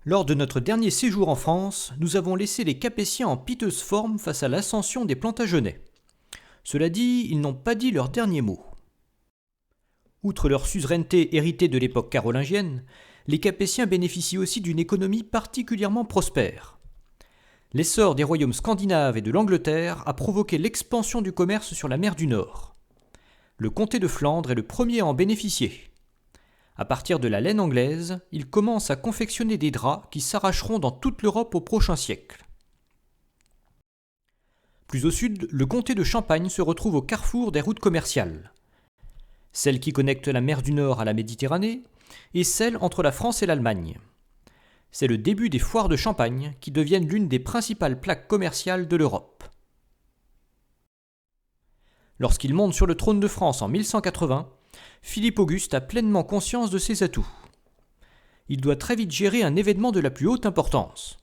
Lors de notre dernier séjour en France, nous avons laissé les Capétiens en piteuse forme face à l'ascension des Plantagenets. Cela dit, ils n'ont pas dit leur dernier mot. Outre leur suzeraineté héritée de l'époque carolingienne, les Capétiens bénéficient aussi d'une économie particulièrement prospère. L'essor des royaumes scandinaves et de l'Angleterre a provoqué l'expansion du commerce sur la mer du Nord. Le comté de Flandre est le premier à en bénéficier. À partir de la laine anglaise, il commence à confectionner des draps qui s'arracheront dans toute l'Europe au prochain siècle. Plus au sud, le comté de Champagne se retrouve au carrefour des routes commerciales. Celle qui connecte la mer du Nord à la Méditerranée et celle entre la France et l'Allemagne. C'est le début des foires de Champagne qui deviennent l'une des principales plaques commerciales de l'Europe. Lorsqu'il monte sur le trône de France en 1180, Philippe Auguste a pleinement conscience de ses atouts. Il doit très vite gérer un événement de la plus haute importance.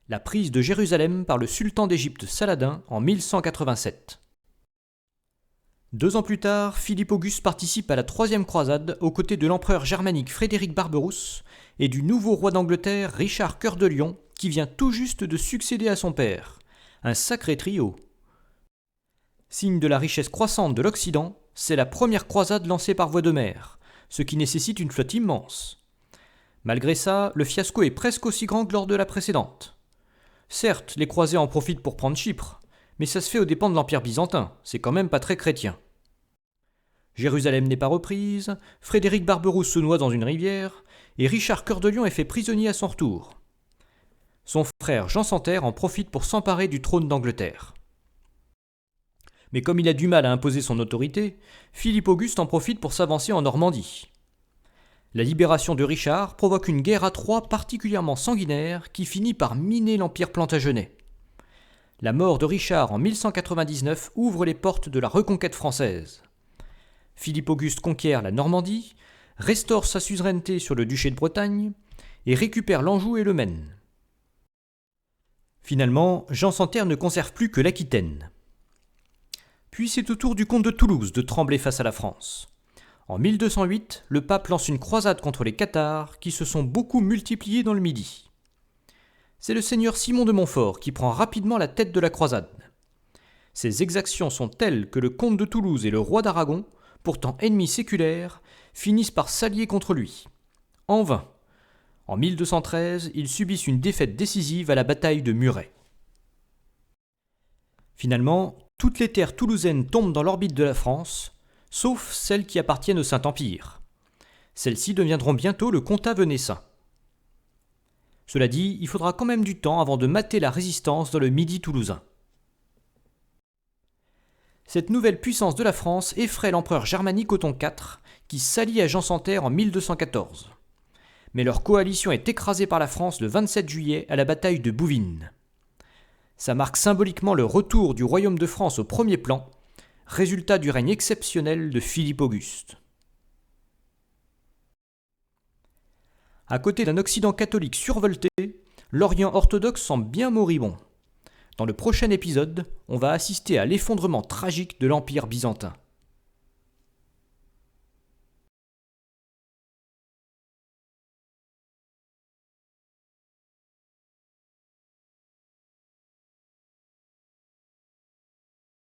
La prise de Jérusalem par le sultan d'Égypte Saladin en 1187. 2 ans plus tard, Philippe Auguste participe à la troisième croisade aux côtés de l'empereur germanique Frédéric Barberousse et du nouveau roi d'Angleterre Richard Cœur de Lion qui vient tout juste de succéder à son père. Un sacré trio. Signe de la richesse croissante de l'Occident, c'est la première croisade lancée par voie de mer, ce qui nécessite une flotte immense. Malgré ça, le fiasco est presque aussi grand que lors de la précédente. Certes, les croisés en profitent pour prendre Chypre, mais ça se fait aux dépens de l'Empire byzantin, c'est quand même pas très chrétien. Jérusalem n'est pas reprise, Frédéric Barberousse se noie dans une rivière, et Richard Cœur de Lion est fait prisonnier à son retour. Son frère Jean Santerre en profite pour s'emparer du trône d'Angleterre. Mais comme il a du mal à imposer son autorité, Philippe Auguste en profite pour s'avancer en Normandie. La libération de Richard provoque une guerre à Troyes particulièrement sanguinaire qui finit par miner l'Empire plantagenet. La mort de Richard en 1199 ouvre les portes de la reconquête française. Philippe Auguste conquiert la Normandie, restaure sa suzeraineté sur le duché de Bretagne et récupère l'Anjou et le Maine. Finalement, Jean Santerre ne conserve plus que l'Aquitaine. Puis c'est au tour du comte de Toulouse de trembler face à la France. En 1208, le pape lance une croisade contre les Cathares qui se sont beaucoup multipliés dans le Midi. C'est le seigneur Simon de Montfort qui prend rapidement la tête de la croisade. Ses exactions sont telles que le comte de Toulouse et le roi d'Aragon, pourtant ennemis séculaires, finissent par s'allier contre lui. En vain. En 1213, ils subissent une défaite décisive à la bataille de Muret. Finalement, toutes les terres toulousaines tombent dans l'orbite de la France, sauf celles qui appartiennent au Saint-Empire. Celles-ci deviendront bientôt le comtat venessin. Cela dit, il faudra quand même du temps avant de mater la résistance dans le Midi toulousain. Cette nouvelle puissance de la France effraie l'empereur germanique Othon IV, qui s'allie à Jean Santerre en 1214. Mais leur coalition est écrasée par la France le 27 juillet à la bataille de Bouvines. Ça marque symboliquement le retour du royaume de France au premier plan, résultat du règne exceptionnel de Philippe Auguste. À côté d'un Occident catholique survolté, l'Orient orthodoxe semble bien moribond. Dans le prochain épisode, on va assister à l'effondrement tragique de l'Empire byzantin.